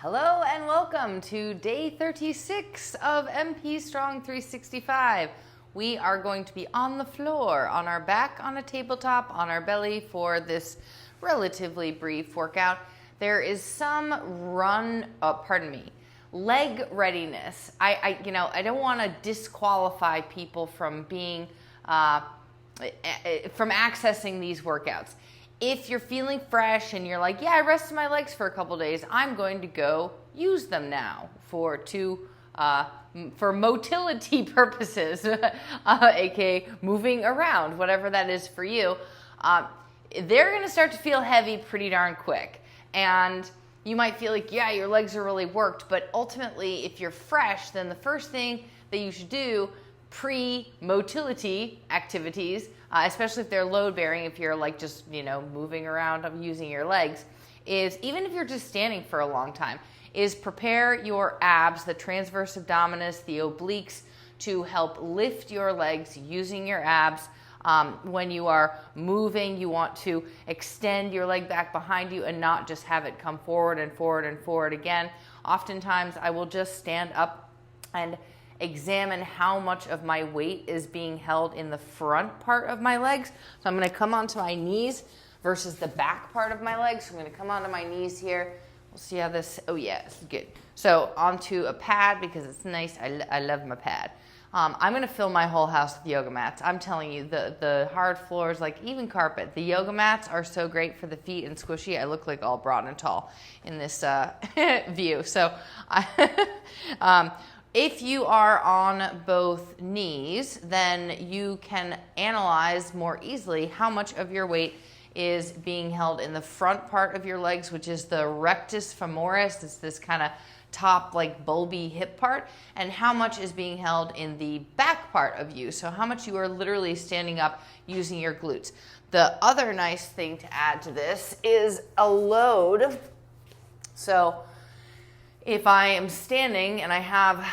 Hello and welcome to day 36 of MP Strong 365. We are going to be on the floor, on our back, on a tabletop, on our belly for this relatively brief workout. There is some leg readiness. I don't want to disqualify people from being, from accessing these workouts. If you're feeling fresh and you're like, yeah, I rested my legs for a couple days, I'm going to go use them now for motility purposes, aka moving around, whatever that is for you. They're going to start to feel heavy pretty darn quick. And you might feel like, yeah, your legs are really worked, but ultimately, if you're fresh, then the first thing that you should do pre-motility activities, especially if they're load-bearing, if you're like just, moving around using your legs, is even if you're just standing for a long time, is prepare your abs, the transverse abdominis, the obliques, to help lift your legs using your abs. When you are moving, you want to extend your leg back behind you and not just have it come forward and forward and forward again. Oftentimes, I will just stand up and examine how much of my weight is being held in the front part of my legs. So I'm going to come onto my knees versus the back part of my legs. So I'm going to come onto my knees here. We'll see how this, oh yeah, it's good. So onto a pad because it's nice. I love my pad. I'm going to fill my whole house with yoga mats. I'm telling you, the hard floors, like even carpet, the yoga mats are so great for the feet and squishy. I look like all broad and tall in this view. So if you are on both knees, then you can analyze more easily how much of your weight is being held in the front part of your legs, which is the rectus femoris. It's this kind of top, like bulby hip part, and how much is being held in the back part of you. So how much you are literally standing up using your glutes. The other nice thing to add to this is a load. So if I am standing and I have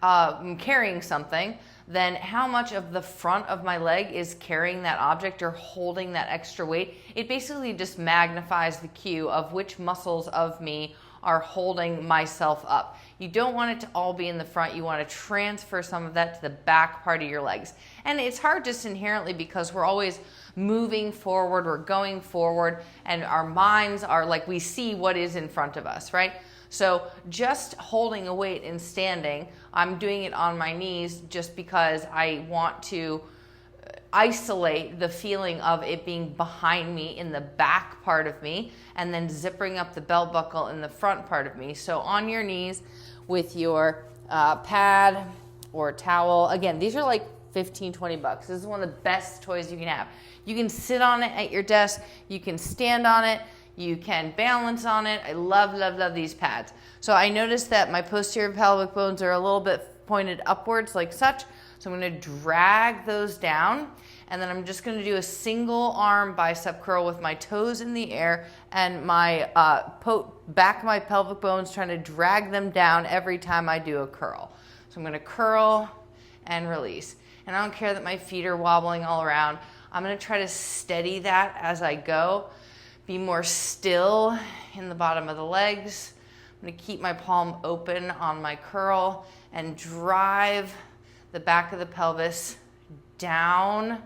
I'm carrying something, then how much of the front of my leg is carrying that object or holding that extra weight? It basically just magnifies the cue of which muscles of me are holding myself up. You don't want it to all be in the front. You want to transfer some of that to the back part of your legs. And it's hard just inherently because we're always moving forward, we're going forward, and our minds are like, we see what is in front of us, right? So just holding a weight and standing, I'm doing it on my knees just because I want to isolate the feeling of it being behind me in the back part of me and then zippering up the belt buckle in the front part of me. So on your knees with your pad or towel. Again, these are like 15, 20 bucks. This is one of the best toys you can have. You can sit on it at your desk. You can stand on it. You can balance on it. I love, love, love these pads. So I noticed that my posterior pelvic bones are a little bit pointed upwards like such. So I'm going to drag those down. And then I'm just going to do a single arm bicep curl with my toes in the air and my back of my pelvic bones trying to drag them down every time I do a curl. So I'm going to curl and release. And I don't care that my feet are wobbling all around. I'm going to try to steady that as I go. Be more still in the bottom of the legs. I'm going to keep my palm open on my curl and drive the back of the pelvis down,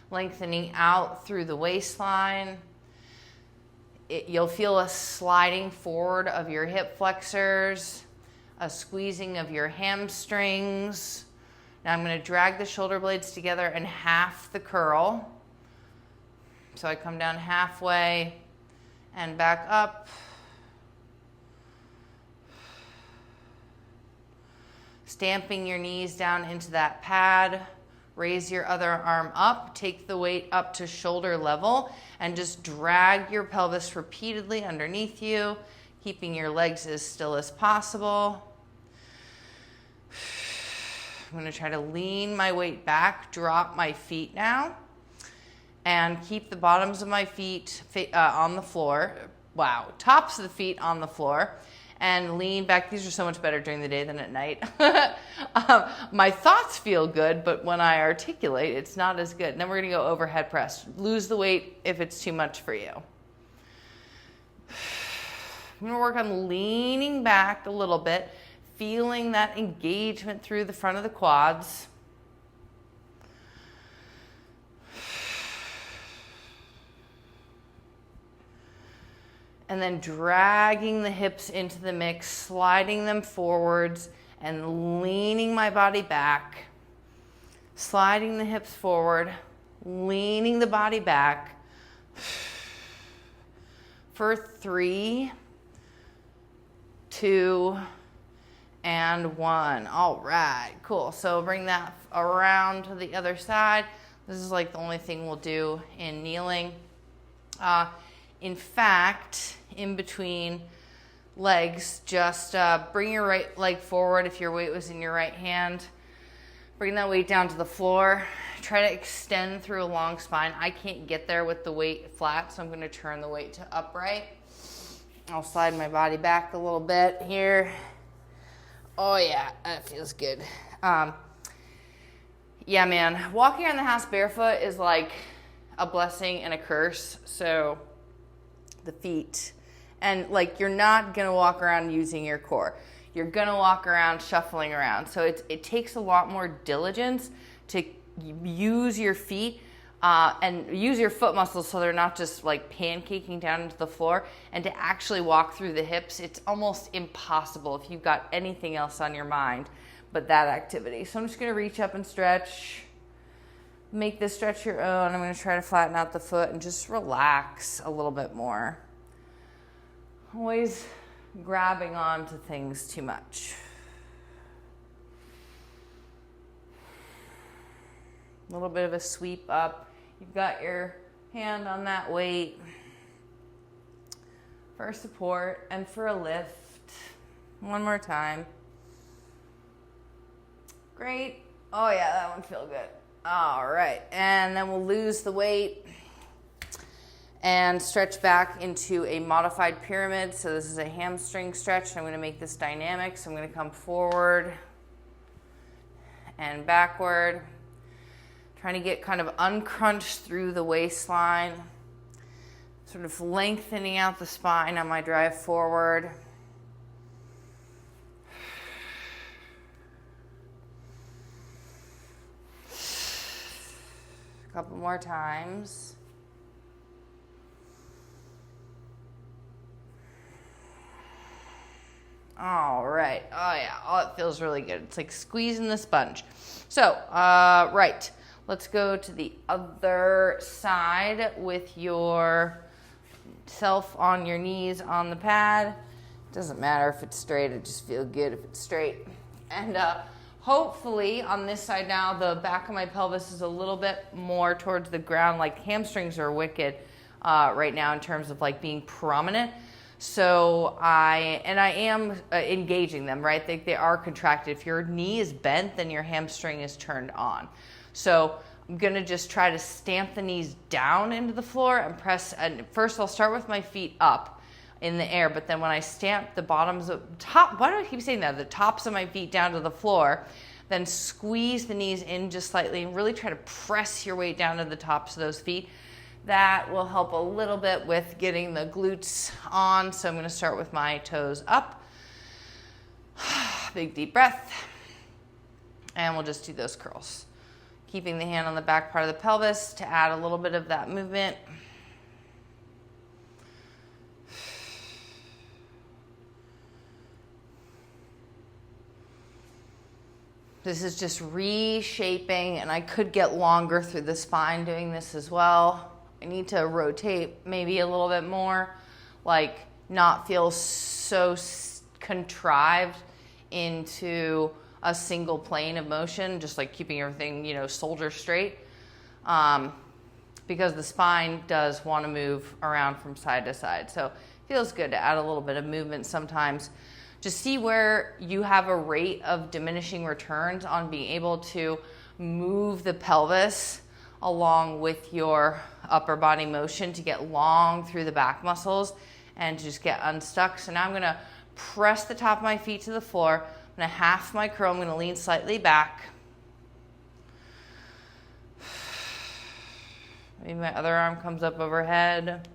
lengthening out through the waistline. You'll feel a sliding forward of your hip flexors, a squeezing of your hamstrings. Now I'm going to drag the shoulder blades together and half the curl. So I come down halfway and back up. Stamping your knees down into that pad. Raise your other arm up. Take the weight up to shoulder level and just drag your pelvis repeatedly underneath you, keeping your legs as still as possible. I'm going to try to lean my weight back, drop my feet now, and keep the bottoms of my feet on the floor. Wow, tops of the feet on the floor, and lean back. These are so much better during the day than at night. My thoughts feel good, but when I articulate, it's not as good. And then we're going to go overhead press. Lose the weight if it's too much for you. I'm gonna work on leaning back a little bit, feeling that engagement through the front of the quads. And then dragging the hips into the mix, sliding them forwards and leaning my body back. Sliding the hips forward, leaning the body back. For 3, 2, and 1. All right, cool. So bring that around to the other side. This is like the only thing we'll do in kneeling. In fact, in between legs, just bring your right leg forward if your weight was in your right hand. Bring that weight down to the floor. Try to extend through a long spine. I can't get there with the weight flat, so I'm going to turn the weight to upright. I'll slide my body back a little bit here. Oh yeah, that feels good. Yeah, man, walking around the house barefoot is like a blessing and a curse. So the feet, and like you're not going to walk around using your core. You're going to walk around shuffling around. So it takes a lot more diligence to use your feet and use your foot muscles so they're not just like pancaking down into the floor, and to actually walk through the hips. It's almost impossible if you've got anything else on your mind but that activity. So I'm just going to reach up and stretch. Make this stretch your own. I'm going to try to flatten out the foot and just relax a little bit more. Always grabbing on to things too much. A little bit of a sweep up. You've got your hand on that weight for support and for a lift. One more time. Great. Oh yeah, that one feels good. All right, and then we'll lose the weight and stretch back into a modified pyramid. So this is a hamstring stretch. I'm going to make this dynamic. So I'm going to come forward and backward, trying to get kind of uncrunched through the waistline, sort of lengthening out the spine on my drive forward. A couple more times. All right. Oh yeah. Oh, it feels really good. It's like squeezing the sponge. So, right. Let's go to the other side with yourself on your knees on the pad. Doesn't matter if it's straight. It just feels good if it's straight. And hopefully on this side now, the back of my pelvis is a little bit more towards the ground. Like hamstrings are wicked right now in terms of like being prominent. So I am engaging them, right? They are contracted. If your knee is bent, then your hamstring is turned on. So I'm going to just try to stamp the knees down into the floor and press. And first I'll start with my feet up in the air, but then when I stamp the bottoms of top, why do I keep saying that? The tops of my feet down to the floor, then squeeze the knees in just slightly and really try to press your weight down to the tops of those feet. That will help a little bit with getting the glutes on. So I'm going to start with my toes up. Big deep breath. And we'll just do those curls. Keeping the hand on the back part of the pelvis to add a little bit of that movement. This is just reshaping, and I could get longer through the spine doing this as well. I need to rotate maybe a little bit more, like not feel so contrived into a single plane of motion, just like keeping everything, shoulder straight. Because the spine does want to move around from side to side. So it feels good to add a little bit of movement sometimes. Just see where you have a rate of diminishing returns on being able to move the pelvis along with your upper body motion to get long through the back muscles and just get unstuck. So now I'm gonna press the top of my feet to the floor. I'm gonna half my curl. I'm gonna lean slightly back. Maybe my other arm comes up overhead.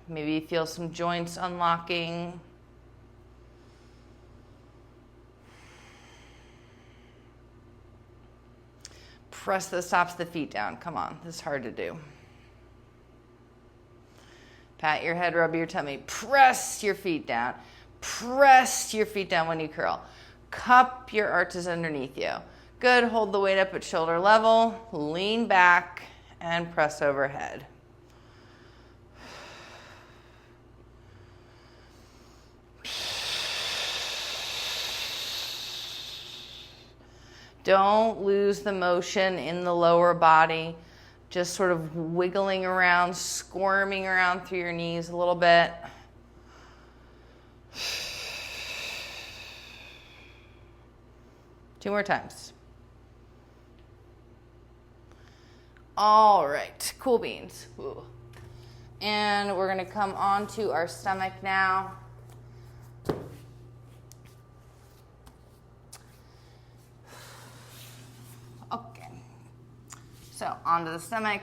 Maybe feel some joints unlocking. Press the stops of the feet down. Come on, this is hard to do. Pat your head, rub your tummy. Press your feet down. Press your feet down when you curl. Cup your arches underneath you. Good, hold the weight up at shoulder level. Lean back and press overhead. Don't lose the motion in the lower body. Just sort of wiggling around, squirming around through your knees a little bit. Two more times. All right, cool beans. Ooh. And we're gonna come onto our stomach now. Okay, so onto the stomach.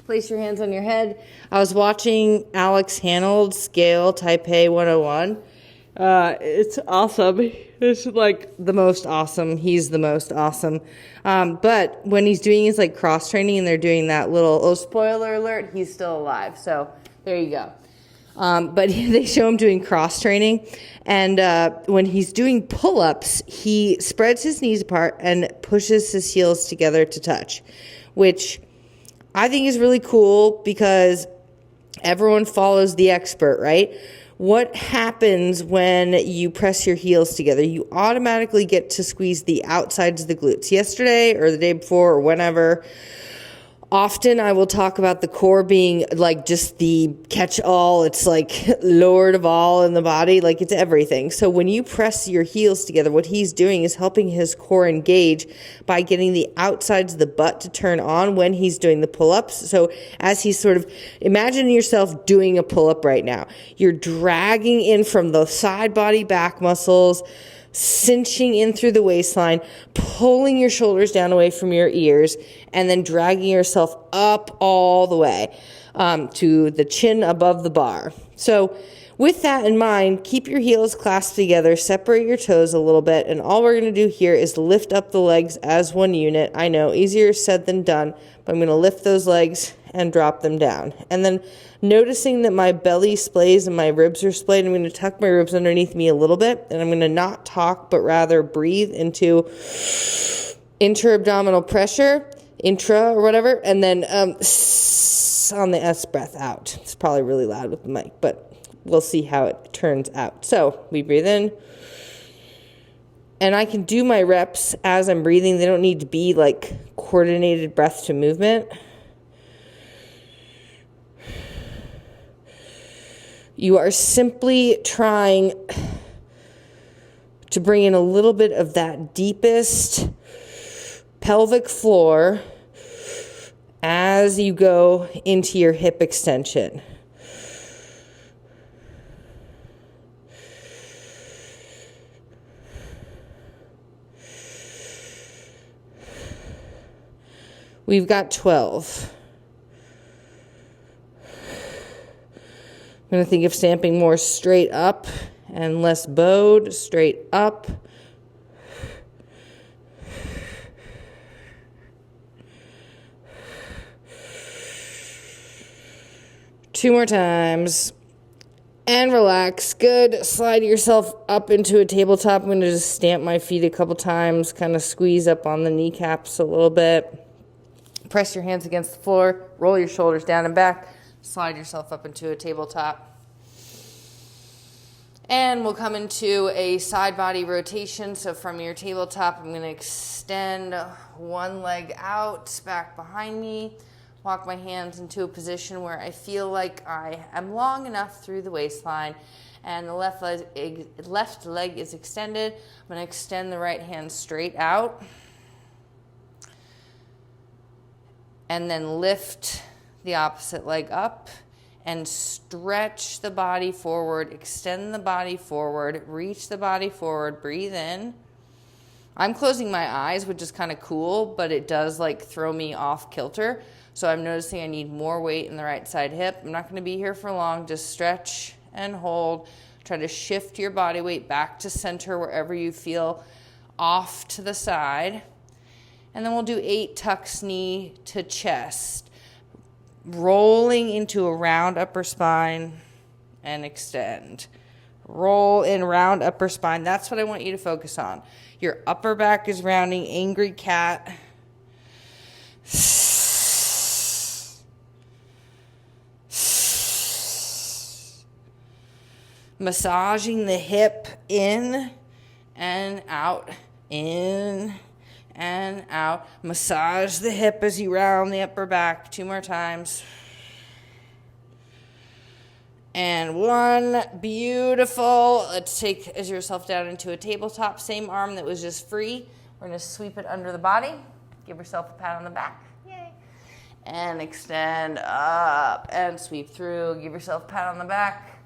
Place your hands on your head. I was watching Alex Hanold's Scale Taipei 101. It's awesome. It's like the most awesome. He's the most awesome. But when he's doing his like cross training and they're doing that little, oh, spoiler alert, he's still alive. So there you go. But they show him doing cross training. And when he's doing pull-ups, he spreads his knees apart and pushes his heels together to touch, which I think is really cool because everyone follows the expert, right? What happens when you press your heels together? You automatically get to squeeze the outsides of the glutes. Yesterday or the day before or whenever, often I will talk about the core being like just the catch-all. It's like lord of all in the body, like it's everything. So when you press your heels together, what he's doing is helping his core engage by getting the outsides of the butt to turn on when he's doing the pull-ups. So as he's sort of, imagine yourself doing a pull-up right now. You're dragging in from the side body back muscles, cinching in through the waistline, pulling your shoulders down away from your ears, and then dragging yourself up all the way to the chin above the bar. So with that in mind, keep your heels clasped together, separate your toes a little bit, and all we're going to do here is lift up the legs as one unit. I know, easier said than done, but I'm going to lift those legs and drop them down. And then noticing that my belly splays and my ribs are splayed, I'm going to tuck my ribs underneath me a little bit, and I'm going to not talk, but rather breathe into intra-abdominal pressure, intra or whatever, and then on the S breath out. It's probably really loud with the mic, but we'll see how it turns out. So we breathe in, and I can do my reps as I'm breathing. They don't need to be like coordinated breath to movement. You are simply trying to bring in a little bit of that deepest pelvic floor as you go into your hip extension. We've got 12. I'm going to think of stamping more straight up and less bowed, straight up. Two more times. And relax. Good. Slide yourself up into a tabletop. I'm going to just stamp my feet a couple times, kind of squeeze up on the kneecaps a little bit. Press your hands against the floor. Roll your shoulders down and back. Slide yourself up into a tabletop. And we'll come into a side body rotation. So from your tabletop, I'm going to extend one leg out, back behind me. Walk my hands into a position where I feel like I am long enough through the waistline and the left leg is extended. I'm going to extend the right hand straight out and then lift the opposite leg up and stretch the body forward, extend the body forward, reach the body forward, breathe in. I'm closing my eyes, which is kind of cool, but it does like throw me off kilter. So I'm noticing I need more weight in the right side hip. I'm not going to be here for long. Just stretch and hold. Try to shift your body weight back to center wherever you feel off to the side. And then we'll do 8 tucks knee to chest, rolling into a round upper spine and extend. Roll in, round upper spine. That's what I want you to focus on. Your upper back is rounding, angry cat. Massaging the hip in and out, in and out. Massage the hip as you round the upper back. 2 more times. And 1, beautiful. Let's take yourself down into a tabletop. Same arm that was just free. We're going to sweep it under the body. Give yourself a pat on the back. Yay. And extend up and sweep through. Give yourself a pat on the back.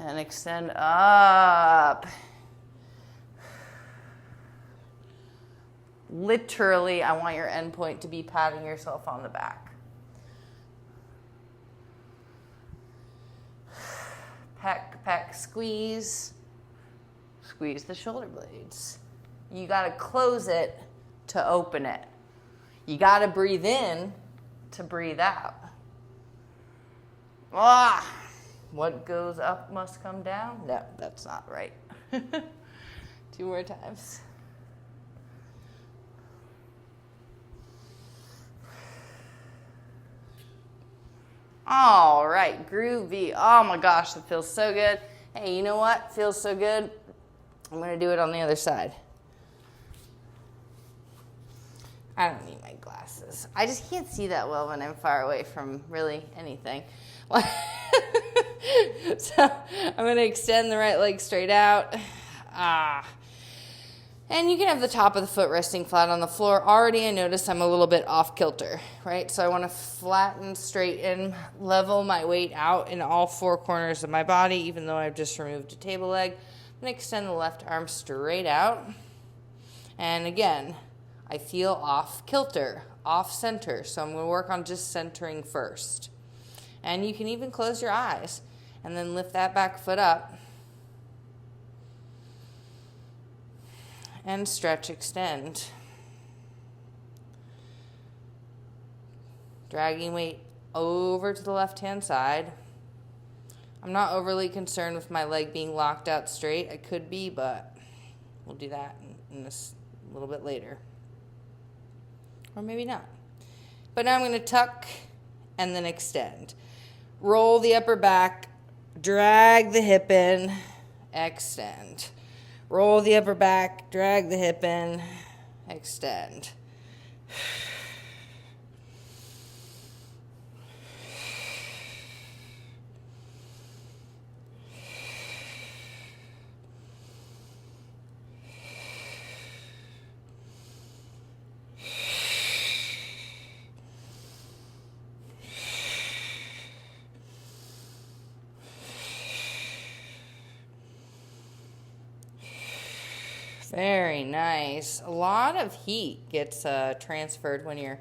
And extend up. Literally, I want your end point to be patting yourself on the back. Peck, peck, squeeze. Squeeze the shoulder blades. You got to close it to open it. You got to breathe in to breathe out. Ah! What goes up must come down? No, that's not right. 2 more times. All right, groovy. Oh my gosh, that feels so good. Hey, you know what? Feels so good. I'm going to do it on the other side. I don't need my glasses. I just can't see that well when I'm far away from really anything. So I'm going to extend the right leg straight out. And you can have the top of the foot resting flat on the floor. Already I notice I'm a little bit off kilter, right? So I want to flatten, straighten, level my weight out in all 4 corners of my body, even though I've just removed a table leg. I'm going to extend the left arm straight out. And again, I feel off kilter, off center. So I'm going to work on just centering first. And you can even close your eyes and then lift that back foot up. And stretch, extend. Dragging weight over to the left-hand side. I'm not overly concerned with my leg being locked out straight. I could be, but we'll do that in this a little bit later. Or maybe not. But now I'm going to tuck and then extend. Roll the upper back, drag the hip in, extend. Roll the upper back, drag the hip in, extend. Very nice. A lot of heat gets transferred when you're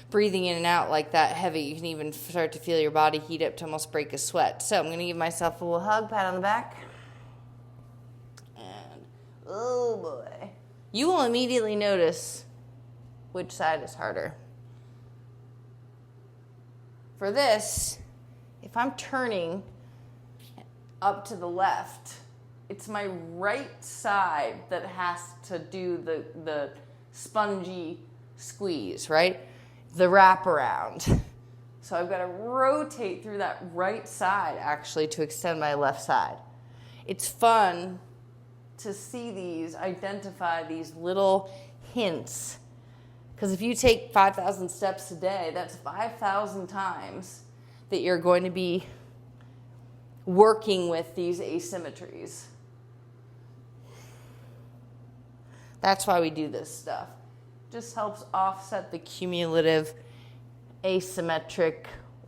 breathing in and out like that heavy. You can even start to feel your body heat up to almost break a sweat. So I'm going to give myself a little hug, pat on the back. And, oh boy. You will immediately notice which side is harder. For this, if I'm turning up to the left, it's my right side that has to do the spongy squeeze, right? The wraparound. So I've got to rotate through that right side, actually, to extend my left side. It's fun to see these, identify these little hints. Because if you take 5,000 steps a day, that's 5,000 times that you're going to be working with these asymmetries. That's why we do this stuff. Just helps offset the cumulative asymmetric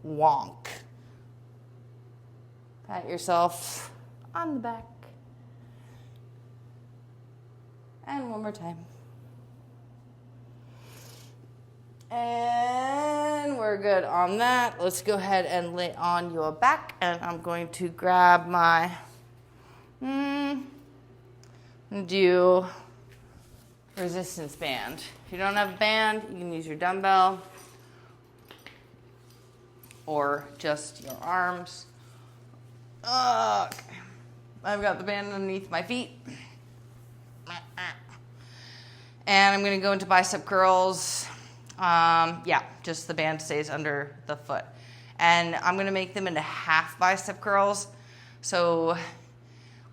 wonk. Pat yourself on the back. And one more time. And we're good on that. Let's go ahead and lay on your back. And I'm going to grab my, do resistance band. If you don't have a band, you can use your dumbbell or just your arms. Okay. I've got the band underneath my feet. And I'm going to go into bicep curls. Yeah, just the band stays under the foot. And I'm going to make them into half bicep curls. So,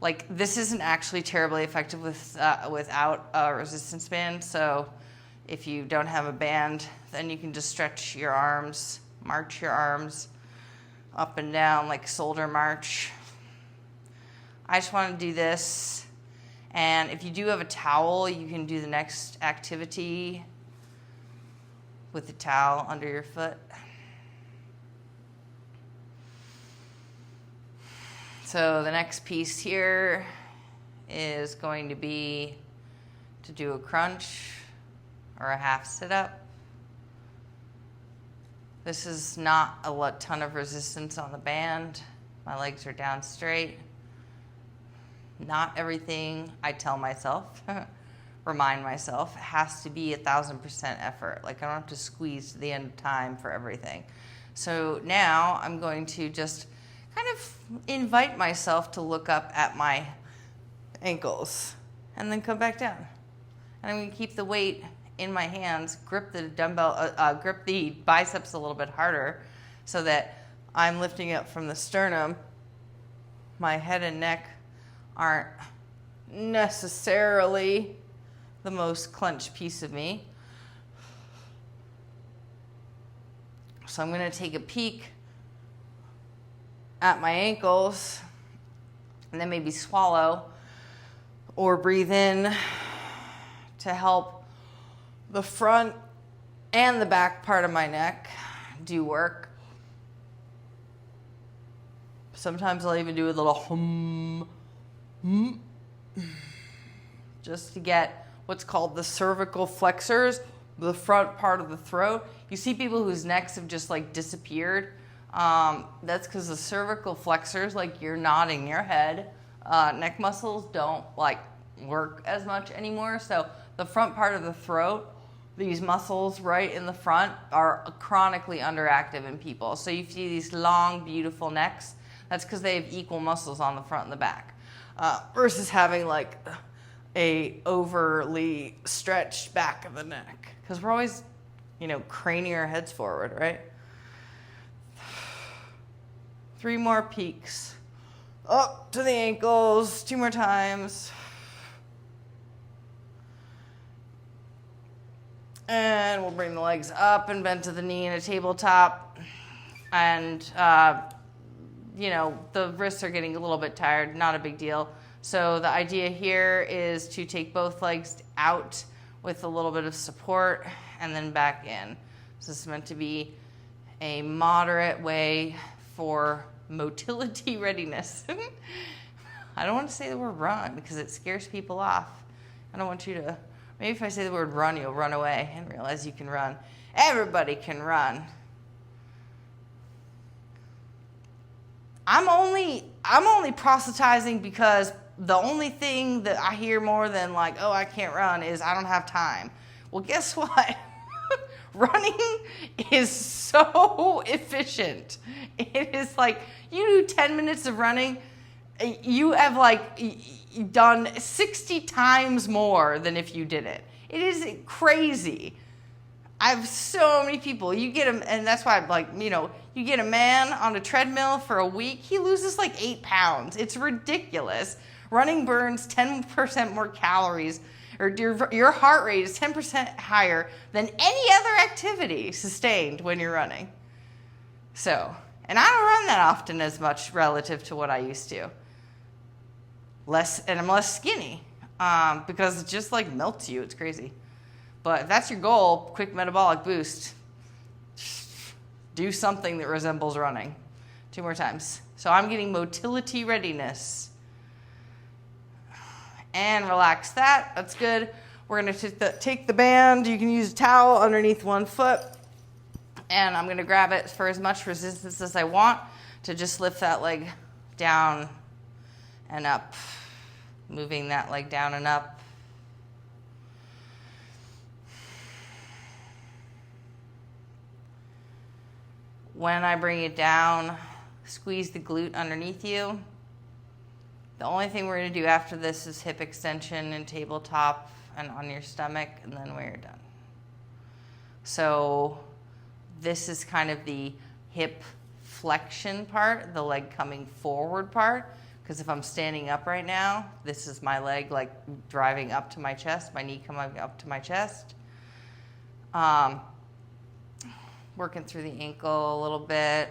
like, this isn't actually terribly effective without a resistance band. So if you don't have a band, then you can just stretch your arms, march your arms up and down like shoulder march. I just want to do this. And if you do have a towel, you can do the next activity with the towel under your foot. So the next piece here is going to be to do a crunch or a half sit-up. This is not a ton of resistance on the band. My legs are down straight. Not everything I tell myself, remind myself, has to be 1,000% effort. Like, I don't have to squeeze to the end of time for everything. So now I'm going to just kind of invite myself to look up at my ankles and then come back down. And I'm going to keep the weight in my hands, grip the dumbbell, grip the biceps a little bit harder so that I'm lifting up from the sternum. My head and neck aren't necessarily the most clenched piece of me. So I'm going to take a peek at my ankles and then maybe swallow or breathe in to help the front and the back part of my neck do work. Sometimes I'll even do a little hum. Just to get what's called the cervical flexors, the front part of the throat. You see people whose necks have just like disappeared. That's because the cervical flexors, like you're nodding your head, neck muscles don't like work as much anymore. So the front part of the throat, these muscles right in the front are chronically underactive in people. So you see these long, beautiful necks. That's because they have equal muscles on the front and the back. Versus having like a overly stretched back of the neck. Because we're always, craning our heads forward, right? 3 more peaks. Up to the ankles, 2 more times. And we'll bring the legs up and bend to the knee in a tabletop. And the wrists are getting a little bit tired, not a big deal. So the idea here is to take both legs out with a little bit of support and then back in. So this is meant to be a moderate way for motility readiness. I don't want to say the word run because it scares people off. I don't want you to, maybe if I say the word run, you'll run away and realize you can run. Everybody can run. I'm only proselytizing because the only thing that I hear more than like, oh, I can't run is I don't have time. Well, guess what? Running is so efficient. It is like you do 10 minutes of running, you have like done 60 times more than if you did it. It is crazy. I have so many people. You get them, and that's why I'm like, you get a man on a treadmill for a week, he loses like 8 pounds. It's ridiculous. Running burns 10% more calories, or your heart rate is 10% higher than any other activity sustained when you're running. So, and I don't run that often as much relative to what I used to. And I'm less skinny because it just like melts you. It's crazy. But if that's your goal, quick metabolic boost, do something that resembles running. 2 more times. So I'm getting motility readiness. And relax that. That's good. We're going to take the band. You can use a towel underneath one foot. And I'm going to grab it for as much resistance as I want to just lift that leg down and up. Moving that leg down and up. When I bring it down, squeeze the glute underneath you. The only thing we're going to do after this is hip extension and tabletop and on your stomach, and then we're done. So this is kind of the hip flexion part, the leg coming forward part, because if I'm standing up right now, this is my leg like driving up to my chest, my knee coming up to my chest. Working through the ankle a little bit.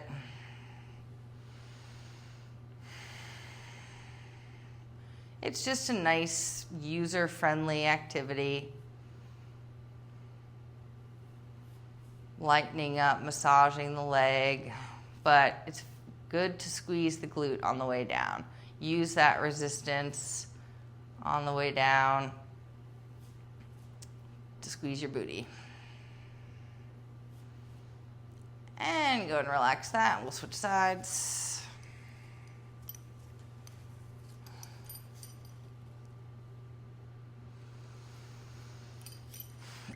It's just a nice, user-friendly activity. Lightening up, massaging the leg, but it's good to squeeze the glute on the way down. Use that resistance on the way down to squeeze your booty. And go and relax that. We'll switch sides.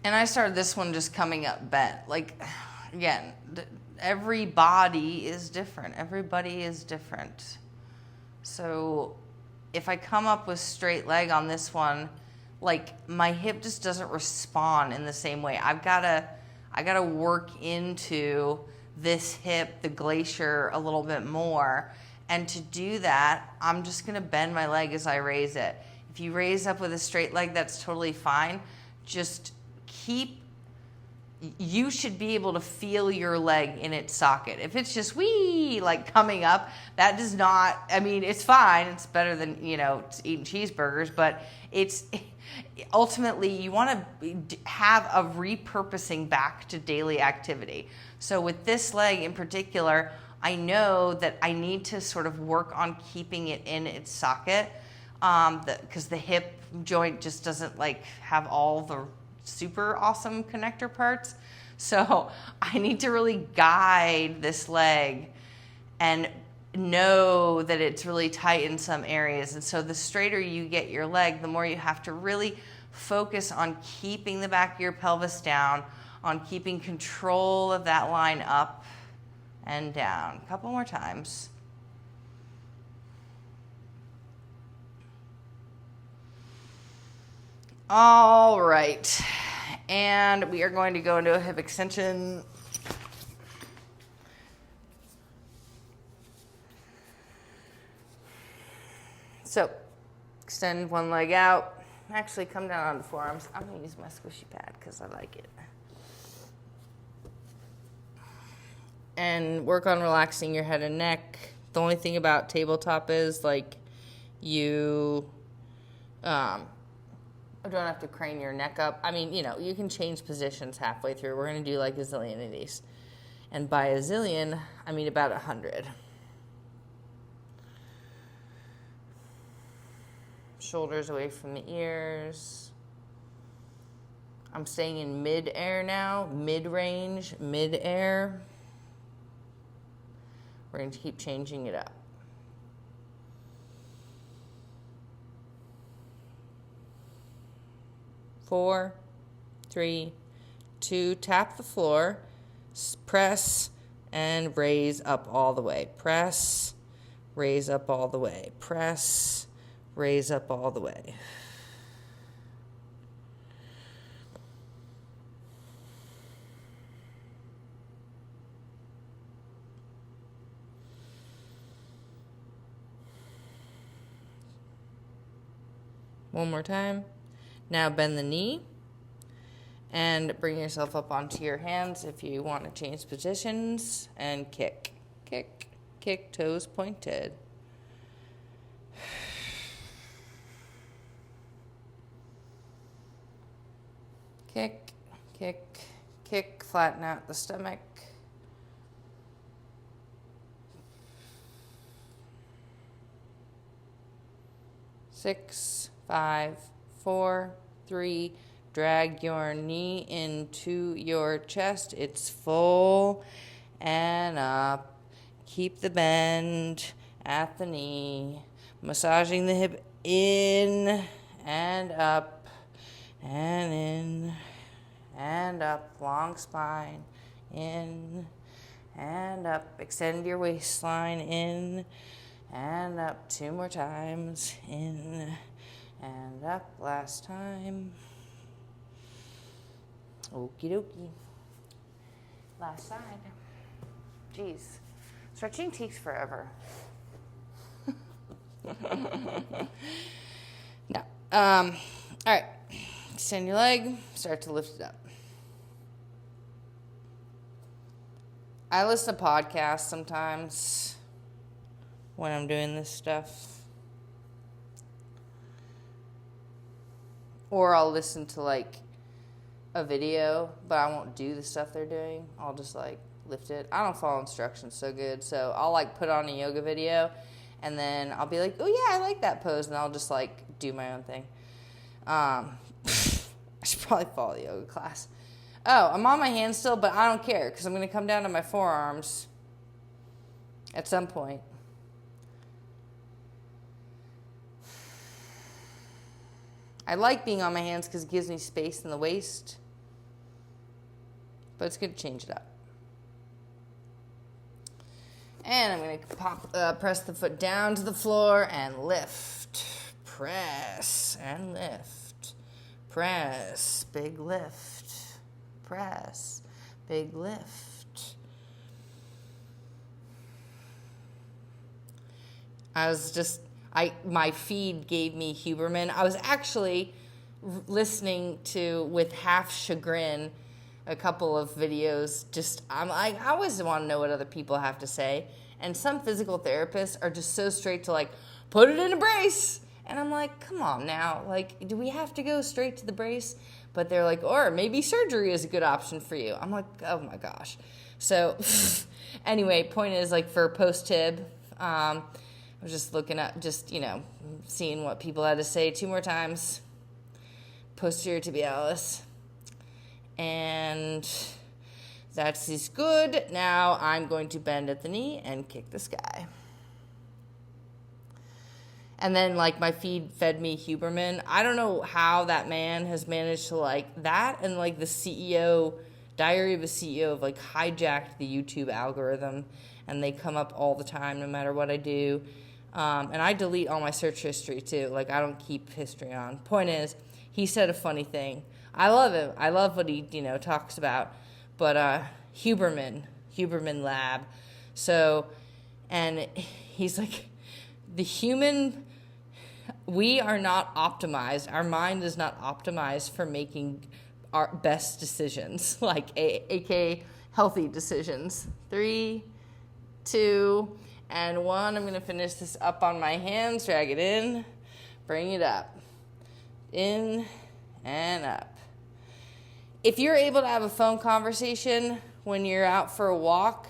And I started this one just coming up bent. Like, again, every body is different. Everybody is different. So if I come up with straight leg on this one, like my hip just doesn't respond in the same way. I gotta work into this hip, the glacier, a little bit more. And to do that, I'm just gonna bend my leg as I raise it. If you raise up with a straight leg, that's totally fine. Just you should be able to feel your leg in its socket. If it's just like coming up, that does not, I mean, it's fine. It's better than, eating cheeseburgers, but it's ultimately you want to have a repurposing back to daily activity. So with this leg in particular, I know that I need to sort of work on keeping it in its socket because the hip joint just doesn't like have all the super awesome connector parts. So I need to really guide this leg and know that it's really tight in some areas. And so the straighter you get your leg, the more you have to really focus on keeping the back of your pelvis down, on keeping control of that line up and down. A couple more times. All right, and we are going to go into a hip extension. So, extend one leg out. Actually, come down on the forearms. I'm going to use my squishy pad because I like it. And work on relaxing your head and neck. The only thing about tabletop is, like, you don't have to crane your neck up. I mean, you can change positions halfway through. We're going to do like a zillion of these. And by a zillion, I mean about 100. Shoulders away from the ears. I'm staying in mid-air now, mid-range, mid-air. We're going to keep changing it up. 4, 3, 2, tap the floor, press, and raise up all the way. Press, raise up all the way. Press, raise up all the way. One more time. Now bend the knee and bring yourself up onto your hands if you want to change positions and kick, kick, kick, toes pointed. Kick, kick, kick, flatten out the stomach. Six, 5, 4, 3, Drag your knee into your chest. It's full and up. Keep the bend at the knee. Massaging the hip in and up and in and up. Long spine. In and up. Extend your waistline. In and up. 2 more times. In and up. Last time. Okie dokie. Last side. Jeez. Stretching takes forever. No. All right. Extend your leg. Start to lift it up. I listen to podcasts sometimes when I'm doing this stuff. Or I'll listen to like a video, but I won't do the stuff they're doing. I'll just like lift it. I don't follow instructions so good, so I'll like put on a yoga video and then I'll be like, oh yeah, I like that pose, and I'll just like do my own thing. I should probably follow the yoga class. Oh, I'm on my hands still, but I don't care because I'm going to come down to my forearms at some point. I like being on my hands because it gives me space in the waist, but it's good to change it up. And I'm going to press the foot down to the floor and lift. Press and lift. Press. Big lift. Press. Big lift. My feed gave me Huberman. I was actually listening to, with half chagrin, a couple of videos. I'm like, I always want to know what other people have to say. And some physical therapists are just so straight to like, put it in a brace. And I'm like, come on now. Like, do we have to go straight to the brace? But they're like, or maybe surgery is a good option for you. I'm like, oh my gosh. So anyway, point is like for post-tib, I was just looking up, seeing what people had to say 2 more times. Posterior tibialis. And that is good. Now I'm going to bend at the knee and kick the sky. And then, like, my feed fed me Huberman. I don't know how that man has managed to, like, that and, like, the CEO, Diary of a CEO, have, like, hijacked the YouTube algorithm. And they come up all the time, no matter what I do. And I delete all my search history, too. Like, I don't keep history on. Point is, he said a funny thing. I love him. I love what he, talks about. But Huberman Lab. So, and he's like, we are not optimized. Our mind is not optimized for making our best decisions, like aka healthy decisions. 3, 2, and 1. I'm going to finish this up on my hands. Drag it in. Bring it up. In and up. If you're able to have a phone conversation when you're out for a walk,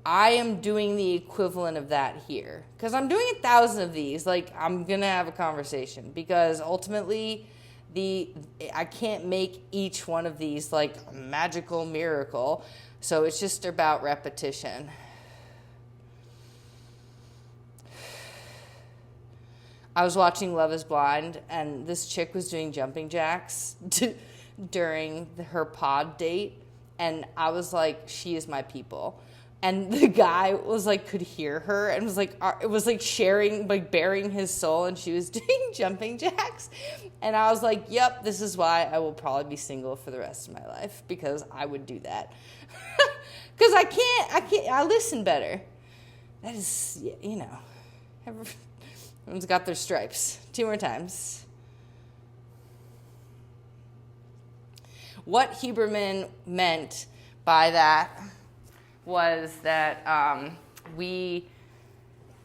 I am doing the equivalent of that here. Because I'm doing 1,000 of these. Like, I'm going to have a conversation. Because ultimately, I can't make each one of these like a magical miracle. So it's just about repetition. I was watching Love is Blind, and this chick was doing jumping jacks during her pod date. And I was like, she is my people. And the guy was like, could hear her and was like, it was like sharing, like bearing his soul. And she was doing jumping jacks. And I was like, yep, this is why I will probably be single for the rest of my life, because I would do that. Because I listen better. That is, everyone's got their stripes. 2 more times. What Huberman meant by that was that we,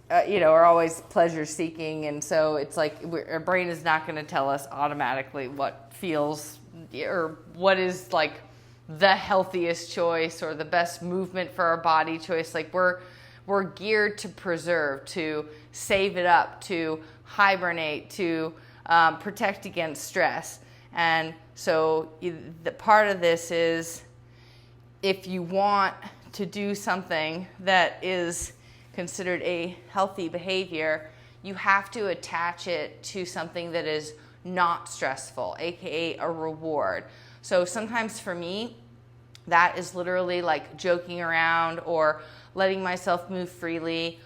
are always pleasure seeking, and so it's like our brain is not going to tell us automatically what feels or what is like the healthiest choice or the best movement for our body choice. Like we're geared to preserve, to save it up, to hibernate, to protect against stress. And so the part of this is, if you want to do something that is considered a healthy behavior, you have to attach it to something that is not stressful, aka a reward. So sometimes for me, that is literally like joking around or letting myself move freely,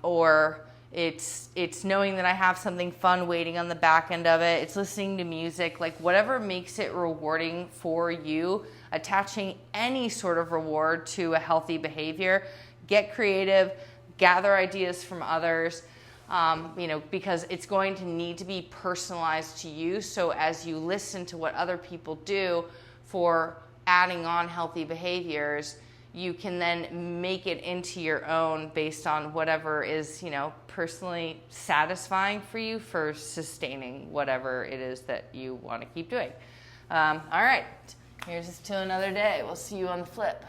or it's knowing that I have something fun waiting on the back end of it. It's listening to music, like whatever makes it rewarding for you. Attaching any sort of reward to a healthy behavior. Get creative, gather ideas from others, because it's going to need to be personalized to you. So as you listen to what other people do for adding on healthy behaviors, you can then make it into your own based on whatever is, personally satisfying for you for sustaining whatever it is that you want to keep doing. All right, here's to another day. We'll see you on the flip.